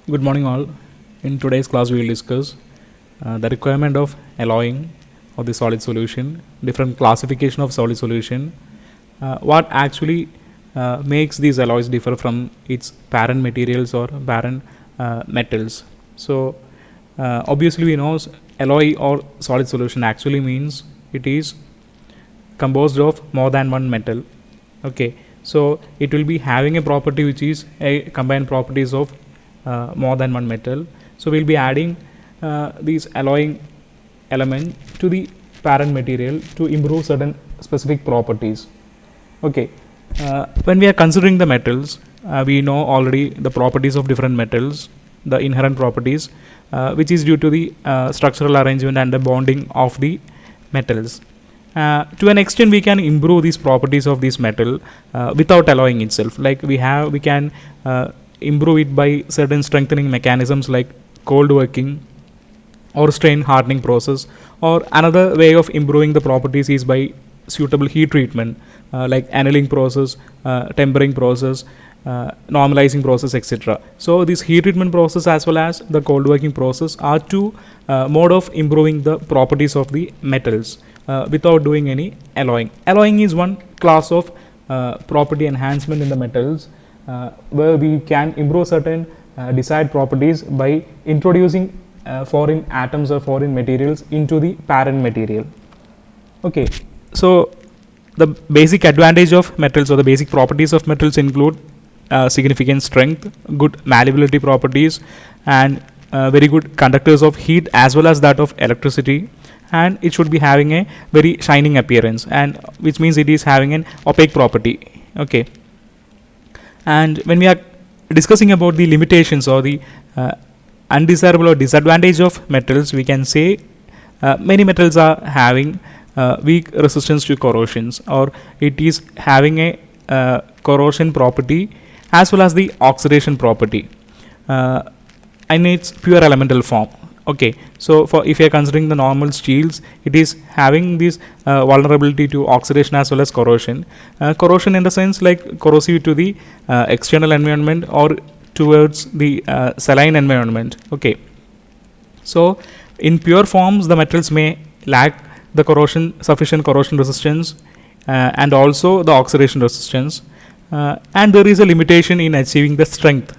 Good morning, all. In today's class, we will discuss the requirement of alloying of the solid solution, different classification of solid solution, what actually makes these alloys differ from its parent materials or parent metals. So, obviously, we know alloy or solid solution actually means it is composed of more than one metal. Okay, so it will be having a property which is a combined properties of more than one metal. So we'll be adding these alloying element to the parent material to improve certain specific properties. Okay, when we are considering the metals, we know already the properties of different metals, the inherent properties, which is due to the structural arrangement and the bonding of the metals. To an extent, we can improve these properties of this metal without alloying itself. Like we can improve it by certain strengthening mechanisms like cold working or strain hardening process, or another way of improving the properties is by suitable heat treatment like annealing process, tempering process, normalizing process, etc. So this heat treatment process as well as the cold working process are two mode of improving the properties of the metals without doing any alloying. Alloying is one class of property enhancement in the metals where we can improve certain desired properties by introducing foreign atoms or foreign materials into the parent material. Okay, so the basic advantage of metals or the basic properties of metals include significant strength, good malleability properties, and very good conductors of heat as well as that of electricity, and it should be having a very shining appearance, and which means it is having an opaque property. Okay, and when we are discussing about the limitations or the undesirable or disadvantage of metals, we can say many metals are having weak resistance to corrosions, or it is having a corrosion property as well as the oxidation property in its pure elemental form. Okay, so for if you are considering the normal steels, it is having this vulnerability to oxidation as well as corrosion. Corrosion in the sense like corrosive to the external environment or towards the saline environment. Okay, so in pure forms, the metals may lack the sufficient corrosion resistance and also the oxidation resistance, and there is a limitation in achieving the strength.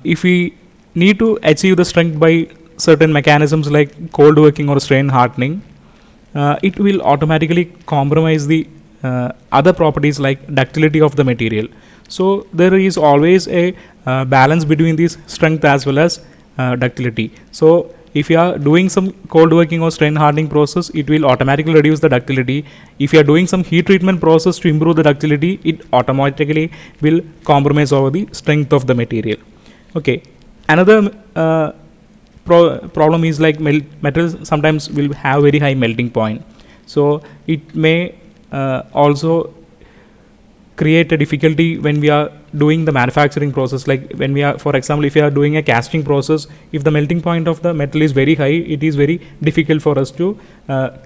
If we need to achieve the strength by certain mechanisms like cold working or strain hardening, it will automatically compromise the other properties like ductility of the material. So there is always a balance between this strength as well as ductility. So if you are doing some cold working or strain hardening process, it will automatically reduce the ductility. If you are doing some heat treatment process to improve the ductility, it automatically will compromise over the strength of the material. Okay, another problem is like metals sometimes will have very high melting point, so it may also create a difficulty when we are doing the manufacturing process. Like when we are, for example, if you are doing a casting process, if the melting point of the metal is very high, it is very difficult for us to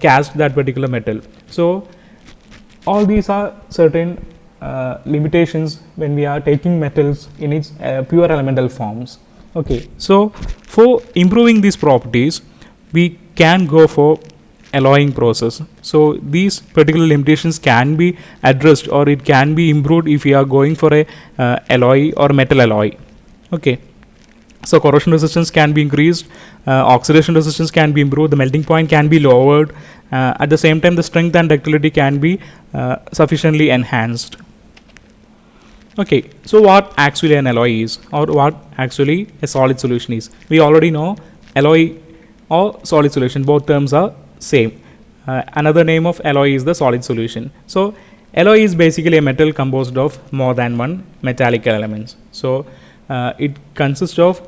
cast that particular metal. So all these are certain limitations when we are taking metals in its pure elemental forms. Okay, so for improving these properties, we can go for alloying process. So these particular limitations can be addressed or it can be improved if we are going for a alloy or metal alloy. Okay, so corrosion resistance can be increased, oxidation resistance can be improved, the melting point can be lowered, at the same time the strength and ductility can be sufficiently enhanced. Okay, so what actually an alloy is, or what actually a solid solution is? We already know alloy or solid solution, both terms are same. Another name of alloy is the solid solution. So alloy is basically a metal composed of more than one metallic elements. So it consists of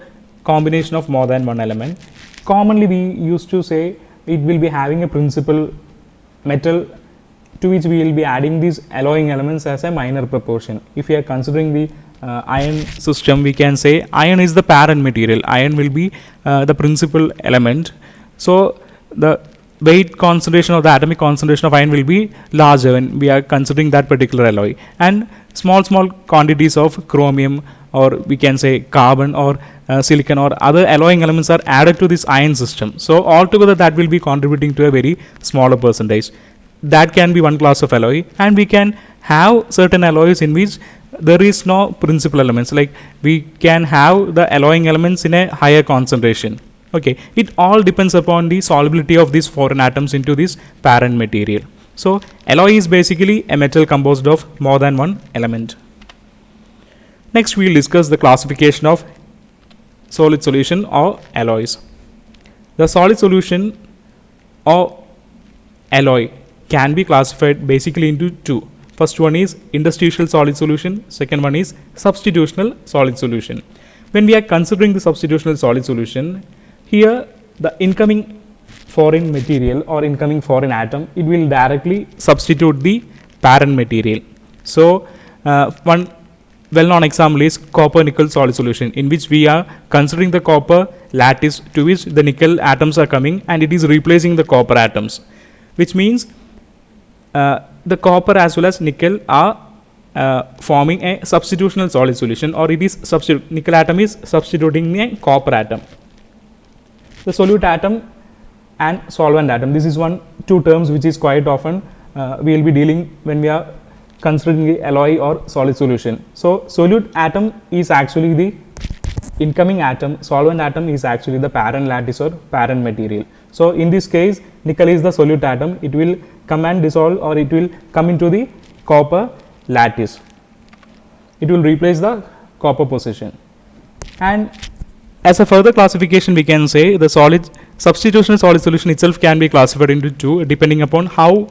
combination of more than one element. Commonly we used to say it will be having a principal metal to which we will be adding these alloying elements as a minor proportion. If we are considering the iron system, we can say iron is the parent material. Iron will be the principal element. So the weight concentration or the atomic concentration of iron will be larger when we are considering that particular alloy, and small quantities of chromium or we can say carbon or silicon or other alloying elements are added to this ion system. So altogether that will be contributing to a very smaller percentage. That can be one class of alloy, and we can have certain alloys in which there is no principal elements, like we can have the alloying elements in a higher concentration. Okay, it all depends upon the solubility of these foreign atoms into this parent material. So alloy is basically a metal composed of more than one element. Next we will discuss the classification of solid solution or alloys. The solid solution or alloy can be classified basically into two. First one is interstitial solid solution, second one is substitutional solid solution. When we are considering the substitutional solid solution, here the incoming foreign material or incoming foreign atom, it will directly substitute the parent material. So one well-known example is copper nickel solid solution, in which we are considering the copper lattice to which the nickel atoms are coming, and it is replacing the copper atoms, which means the copper as well as nickel are forming a substitutional solid solution, or it is nickel atom is substituting a copper atom. The solute atom and solvent atom, this is two terms which is quite often we will be dealing when we are considering the alloy or solid solution. So solute atom is actually the incoming atom, solvent atom is actually the parent lattice or parent material. So in this case, nickel is the solute atom, it will come and dissolve, or it will come into the copper lattice, it will replace the copper position. And as a further classification, we can say the substitutional solid solution itself can be classified into two, depending upon how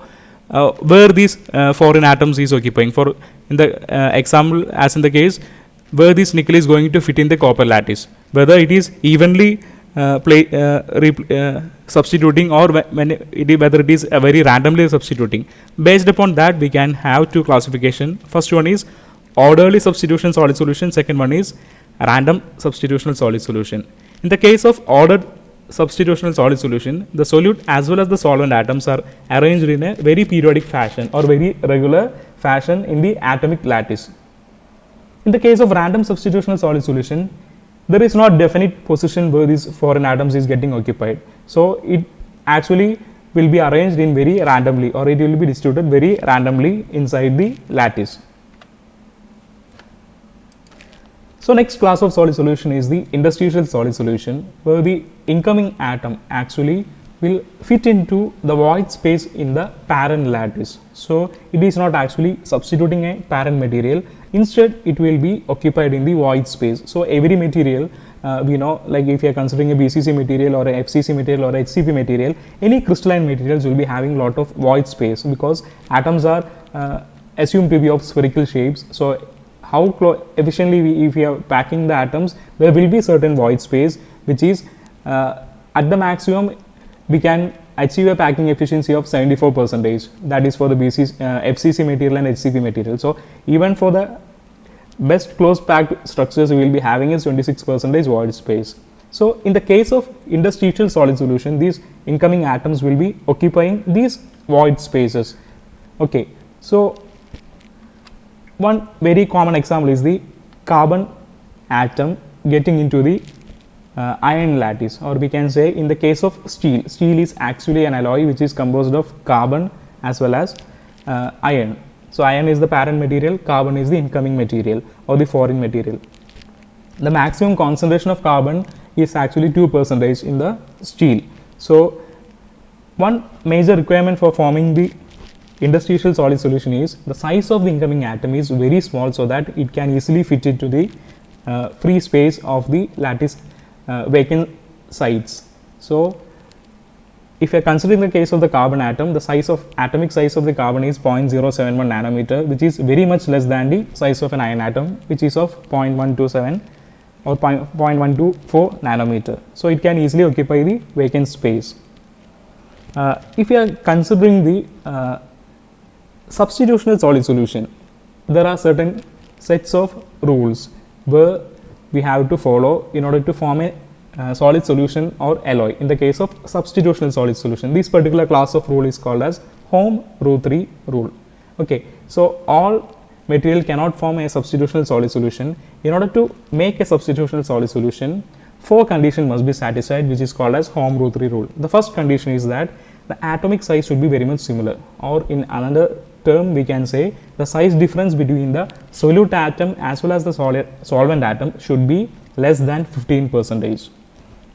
where these foreign atoms is occupying. For in the example, as in the case where this nickel is going to fit in the copper lattice, whether it is evenly substituting, or whether it is very randomly substituting. Based upon that, we can have two classification. First one is orderly substitution solid solution, second one is random substitutional solid solution. In the case of ordered substitutional solid solution, the solute as well as the solvent atoms are arranged in a very periodic fashion or very regular fashion in the atomic lattice. In the case of random substitutional solid solution, there is not definite position where these foreign atoms is getting occupied. So it actually will be arranged in very randomly, or it will be distributed very randomly inside the lattice. So next class of solid solution is the interstitial solid solution, where the incoming atom actually will fit into the void space in the parent lattice. So it is not actually substituting a parent material, instead it will be occupied in the void space. So every material, we know, like if you are considering a BCC material or a FCC material or a HCP material, any crystalline materials will be having lot of void space, because atoms are assumed to be of spherical shapes. So how efficiently if we are packing the atoms, there will be certain void space, which is at the maximum we can achieve a packing efficiency of 74%. That is for the FCC material and HCP material. So even for the best close packed structures, we will be having is 26% void space. So in the case of interstitial solid solution, these incoming atoms will be occupying these void spaces. Okay, so one very common example is the carbon atom getting into the iron lattice, or we can say in the case of steel, steel is actually an alloy which is composed of carbon as well as iron. So iron is the parent material, carbon is the incoming material or the foreign material. The maximum concentration of carbon is actually 2% in the steel. So one major requirement for forming the interstitial solid solution is the size of the incoming atom is very small, so that it can easily fit into the free space of the lattice vacant sites. So if you are considering the case of the carbon atom, the atomic size of the carbon is 0.071 nanometer, which is very much less than the size of an iron atom, which is of 0.127 or 0.124 nanometer. So it can easily occupy the vacant space. If you are considering the substitutional solid solution, there are certain sets of rules where we have to follow in order to form a solid solution or alloy. In the case of substitutional solid solution, this particular class of rule is called as Hom-Rothery rule. Okay, so all material cannot form a substitutional solid solution. In order to make a substitutional solid solution, 4 conditions must be satisfied, which is called as Home Rule 3 rule. The first condition is that the atomic size should be very much similar, or in another term we can say the size difference between the solute atom as well as the solvent atom should be less than 15%.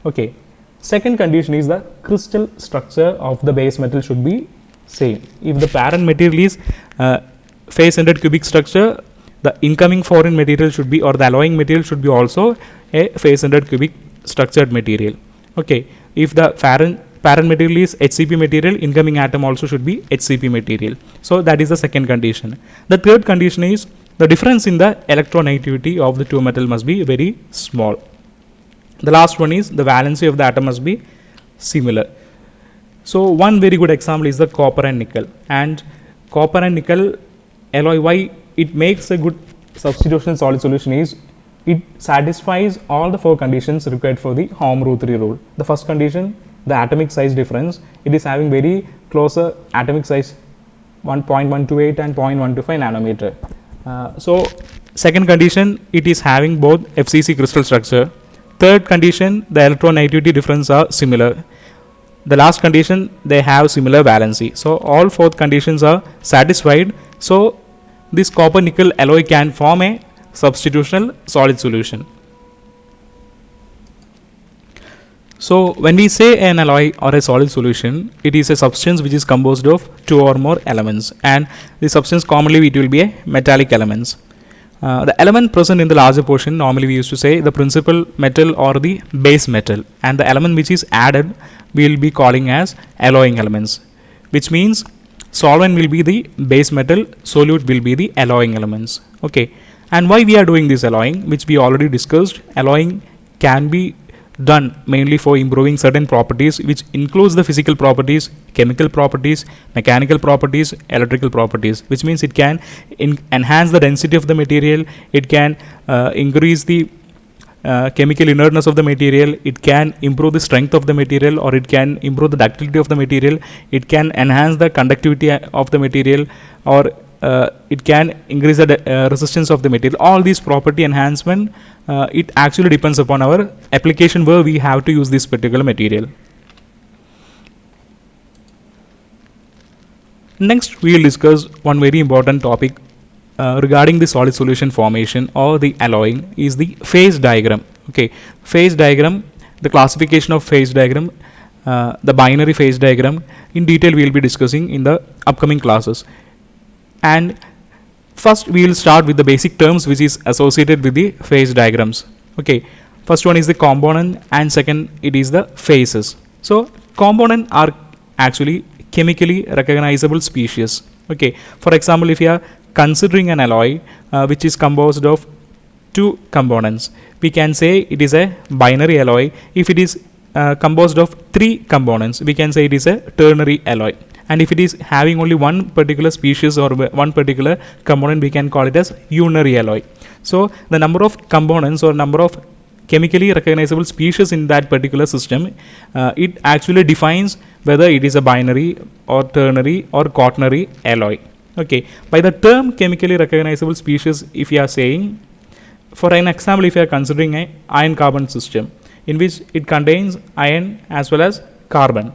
Okay. Second condition is the crystal structure of the base metal should be same. If the parent material is face-centered cubic structure, the incoming foreign material should be, or the alloying material should be also a face-centered cubic structured material. Okay. If the parent material is HCP material, incoming atom also should be HCP material. So that is the second condition. The third condition is the difference in the electronegativity of the two metal must be very small. The last one is the valency of the atom must be similar. So one very good example is the copper and nickel. And copper and nickel alloy, why it makes a good substitutional solid solution is it satisfies all the 4 conditions required for the Home Rule 3 rule. The first condition, the atomic size difference, it is having very closer atomic size 1.128 and 0.125 nanometer. So second condition, it is having both FCC crystal structure. Third condition, the electronegativity difference are similar. The last condition, they have similar valency. So all 4 conditions are satisfied. So this copper nickel alloy can form a substitutional solid solution. So when we say an alloy or a solid solution, it is a substance which is composed of 2 or more elements, and the substance commonly it will be a metallic elements. The element present in the larger portion, normally we used to say the principal metal or the base metal, and the element which is added we will be calling as alloying elements, which means solvent will be the base metal, solute will be the alloying elements. Okay. And why we are doing this alloying, which we already discussed, alloying can be done mainly for improving certain properties, which includes the physical properties, chemical properties, mechanical properties, electrical properties, which means it can enhance the density of the material, it can increase the chemical inertness of the material, it can improve the strength of the material, or it can improve the ductility of the material, it can enhance the conductivity of the material, or it can increase the resistance of the material. All these property enhancement, it actually depends upon our application where we have to use this particular material. Next, we will discuss one very important topic regarding the solid solution formation or the alloying is the phase diagram. Okay, phase diagram, the classification of phase diagram, the binary phase diagram in detail we will be discussing in the upcoming classes. And first we will start with the basic terms which is associated with the phase diagrams. Okay, first one is the component and second it is the phases. So component are actually chemically recognizable species. Okay, for example, if you are considering an alloy which is composed of 2 components, we can say it is a binary alloy. If it is composed of 3 components, we can say it is a ternary alloy. And if it is having only one particular species or one particular component, we can call it as unary alloy. So the number of components or number of chemically recognizable species in that particular system, it actually defines whether it is a binary or ternary or quaternary alloy. Okay, by the term chemically recognizable species, if you are saying, for an example, if you are considering a iron carbon system in which it contains iron as well as carbon.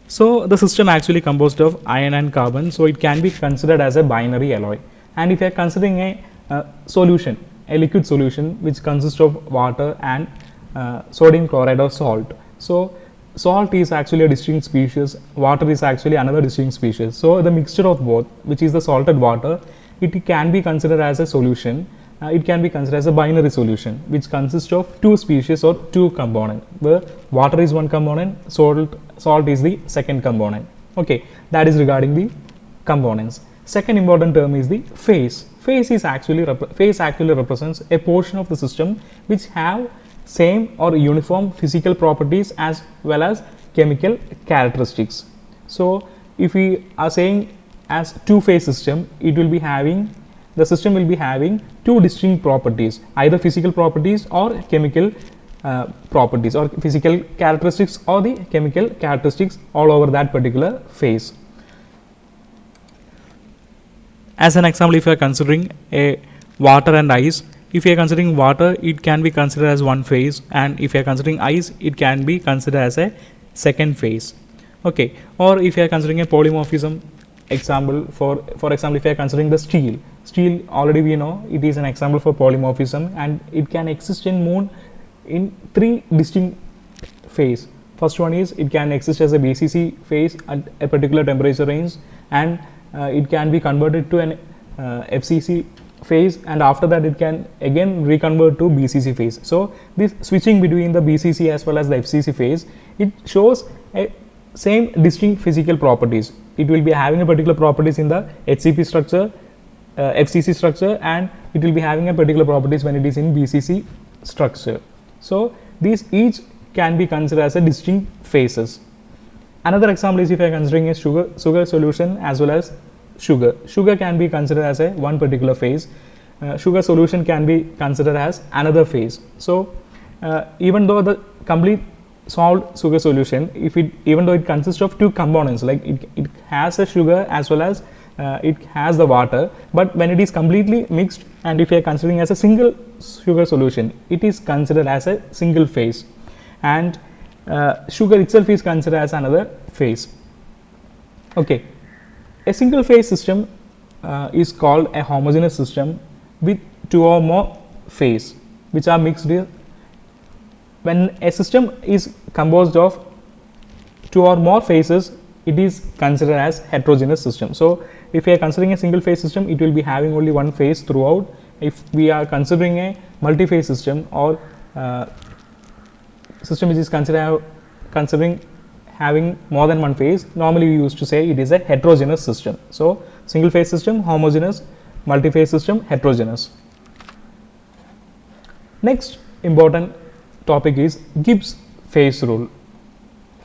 So the system actually composed of iron and carbon, so it can be considered as a binary alloy. And if you are considering a solution, a liquid solution which consists of water and sodium chloride or salt. So salt is actually a distinct species, water is actually another distinct species. So the mixture of both, which is the salted water, it can be considered as a solution. It can be considered as a binary solution which consists of 2 species or 2 components, where water is one component, salt is the second component. Okay, that is regarding the components. Second important term is the phase. Phase actually represents a portion of the system which have same or uniform physical properties as well as chemical characteristics. So if we are saying as 2-phase system, the system will be having 2 distinct properties, either physical properties or chemical properties, or physical characteristics or the chemical characteristics all over that particular phase. As an example, if you are considering a water and ice, if you are considering water, it can be considered as one phase, and if you are considering ice, it can be considered as a second phase. Okay, or if you are considering a polymorphism example, for example, if you are considering the steel already we know it is an example for polymorphism, and it can exist in moon in three distinct phase. First one is it can exist as a BCC phase at a particular temperature range, and it can be converted to an FCC phase, and after that it can again reconvert to BCC phase. So this switching between the BCC as well as the FCC phase, it shows a same distinct physical properties. It will be having a particular properties in the HCP structure, FCC structure, and it will be having a particular properties when it is in BCC structure. So these each can be considered as a distinct phases. Another example is if I am considering a sugar solution as well as sugar can be considered as a one particular phase. Sugar solution can be considered as another phase. So even though the complete solved sugar solution, even though it consists of two components, like it has a sugar as well as it has the water, but when it is completely mixed, and if you are considering as a single sugar solution, it is considered as a single phase, and sugar itself is considered as another phase. Okay, a single phase system is called a homogeneous system with two or more phases which are mixed. When a system is composed of two or more phases, it is considered as heterogeneous system. So if we are considering a single phase system, it will be having only one phase throughout. If we are considering a multi-phase system or system which is considering having more than one phase, normally we used to say it is a heterogeneous system. So single phase system, homogeneous; multi-phase system, heterogeneous. Next important topic is Gibbs phase rule.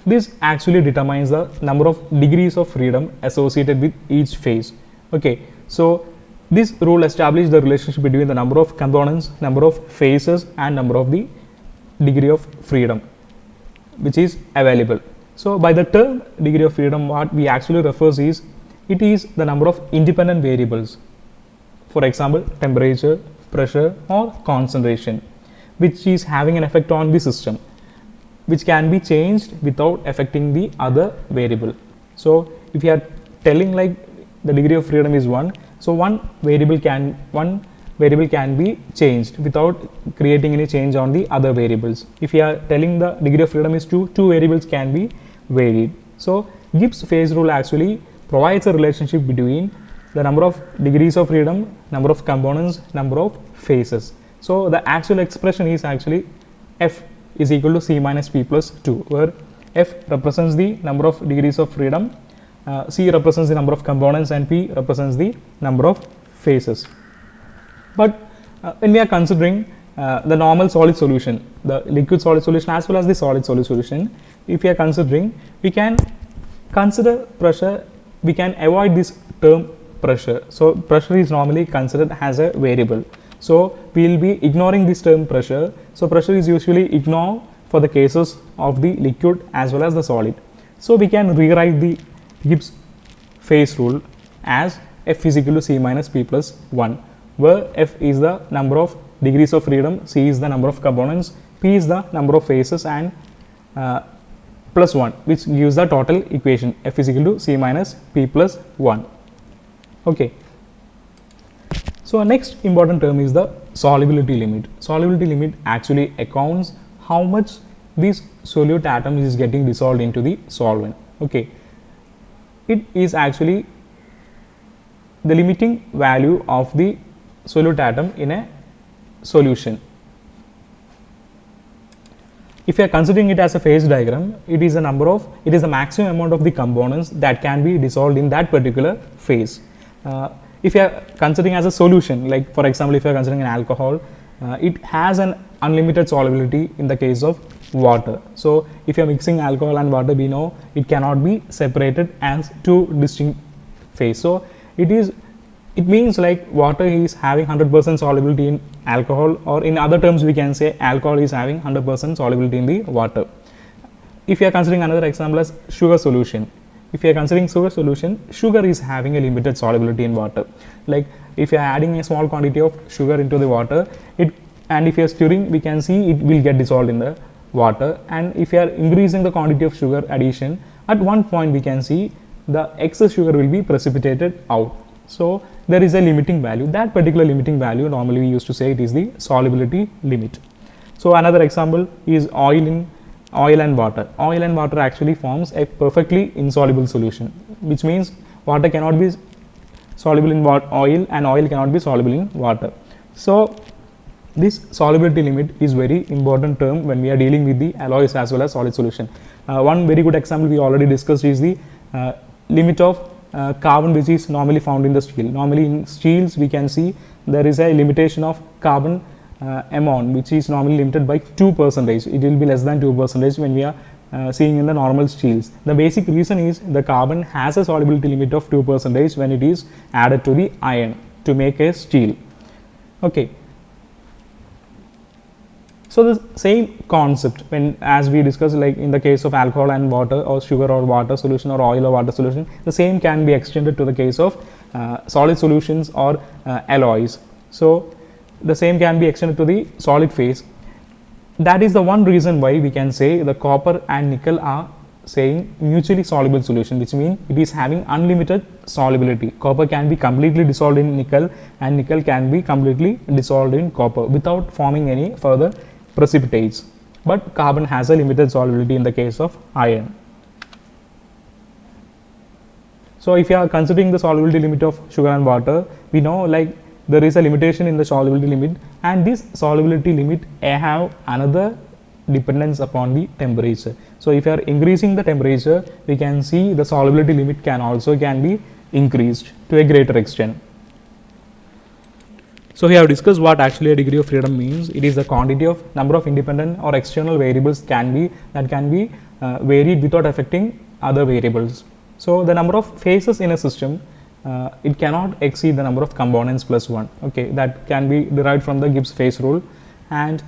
This actually determines the number of degrees of freedom associated with each phase. Okay, so this rule establishes the relationship between the number of components, number of phases, and number of the degree of freedom which is available. So by the term degree of freedom, what we actually refers is it is the number of independent variables, for example temperature, pressure, or concentration, which is having an effect on the system, which can be changed without affecting the other variable. So if you are telling like the degree of freedom is 1, so one variable can be changed without creating any change on the other variables. If you are telling the degree of freedom is 2, two variables can be varied. So Gibbs phase rule actually provides a relationship between the number of degrees of freedom, number of components, number of phases. So the actual expression is actually F is equal to C minus P plus 2, where F represents the number of degrees of freedom, C represents the number of components, and P represents the number of phases. But when we are considering the normal solid solution, the liquid solid solution as well as the solid solution, if we are considering, we can consider pressure, we can avoid this term pressure. So pressure is normally considered as a variable. So we will be ignoring this term pressure. So pressure is usually ignored for the cases of the liquid as well as the solid. So we can rewrite the Gibbs phase rule as F is equal to C minus P plus 1, where F is the number of degrees of freedom, C is the number of components, P is the number of phases, and plus 1, which gives the total equation F is equal to C minus P plus 1. Okay. So next important term is the solubility limit. Solubility limit actually accounts how much this solute atom is getting dissolved into the solvent. Okay, it is actually the limiting value of the solute atom in a solution. If you are considering it as a phase diagram, it is the maximum amount of the components that can be dissolved in that particular phase. If you are considering as a solution, like for example, if you are considering an alcohol, it has an unlimited solubility in the case of water. So if you are mixing alcohol and water, we know it cannot be separated as two distinct phases. So it means like water is having 100% solubility in alcohol, or in other terms we can say alcohol is having 100% solubility in the water. If you are considering another example as sugar solution, if you are considering sugar solution, sugar is having a limited solubility in water. Like if you are adding a small quantity of sugar into the water, and if you are stirring, we can see it will get dissolved in the water. And if you are increasing the quantity of sugar addition, at one point we can see the excess sugar will be precipitated out. So there is a limiting value. That particular limiting value, normally we used to say it is the solubility limit. So another example is oil and water. Oil and water actually forms a perfectly insoluble solution, which means water cannot be soluble in oil and oil cannot be soluble in water. So this solubility limit is very important term when we are dealing with the alloys as well as solid solution. One very good example we already discussed is the limit of carbon, which is normally found in the steel. Normally in steels we can see there is a limitation of carbon amount, which is normally limited by 2%. It will be less than 2% when we are seeing in the normal steels. The basic reason is the carbon has a solubility limit of 2% when it is added to the iron to make a steel. Okay. So the same concept, when as we discussed, like in the case of alcohol and water, or sugar or water solution, or oil or water solution, the same can be extended to the case of solid solutions or alloys. So the same can be extended to the solid phase. That is the one reason why we can say the copper and nickel are saying mutually soluble solution, which means it is having unlimited solubility. Copper can be completely dissolved in nickel and nickel can be completely dissolved in copper without forming any further precipitates, but carbon has a limited solubility in the case of iron. So if you are considering the solubility limit of sugar and water, we know like there is a limitation in the solubility limit, and this solubility limit have another dependence upon the temperature. So if you are increasing the temperature, we can see the solubility limit can be increased to a greater extent. So we have discussed what actually a degree of freedom means. It is the quantity of number of independent or external variables that can be varied without affecting other variables. So the number of phases in a system, it cannot exceed the number of components plus 1. Okay, that can be derived from the Gibbs phase rule. And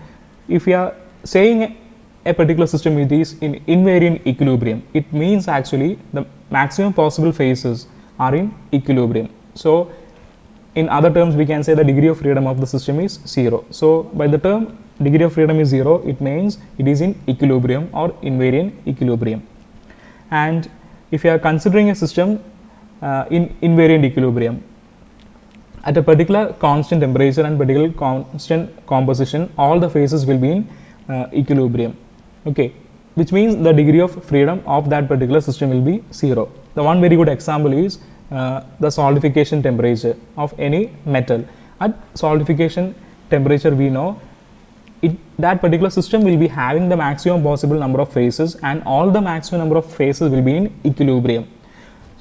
if we are saying a particular system it is in invariant equilibrium, it means actually the maximum possible phases are in equilibrium. So in other terms, we can say the degree of freedom of the system is 0. So by the term degree of freedom is 0, it means it is in equilibrium or invariant equilibrium. And if you are considering a system in invariant equilibrium, at a particular constant temperature and particular constant composition, all the phases will be in equilibrium. Okay, which means the degree of freedom of that particular system will be 0. The one very good example is the solidification temperature of any metal. At solidification temperature, we know that particular system will be having the maximum possible number of phases, and all the maximum number of phases will be in equilibrium.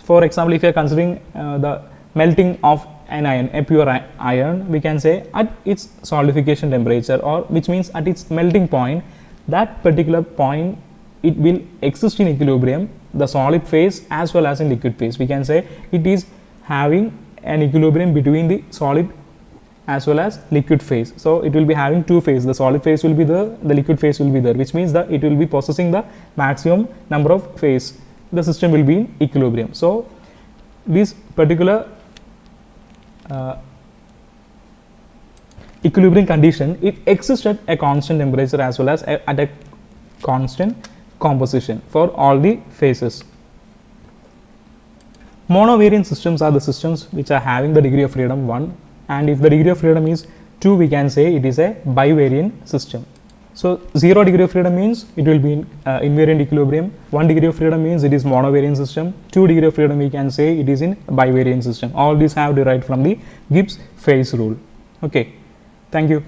For example, if you are considering the melting of an iron, a pure iron, we can say at its solidification temperature, or which means at its melting point, that particular point it will exist in equilibrium, the solid phase as well as in liquid phase. We can say it is having an equilibrium between the solid as well as liquid phase. So it will be having two phases, the solid phase will be there, the liquid phase will be there, which means that it will be possessing the maximum number of phase. The system will be in equilibrium. So this particular equilibrium condition, it exists at a constant temperature as well as at a constant composition for all the phases. Monovariant systems are the systems which are having the degree of freedom 1, and if the degree of freedom is 2, we can say it is a bivariant system. So 0 degree of freedom means it will be in invariant equilibrium, 1 degree of freedom means it is monovariant system, 2 degree of freedom we can say it is in bivariant system. All these have derived from the Gibbs phase rule. Okay, thank you.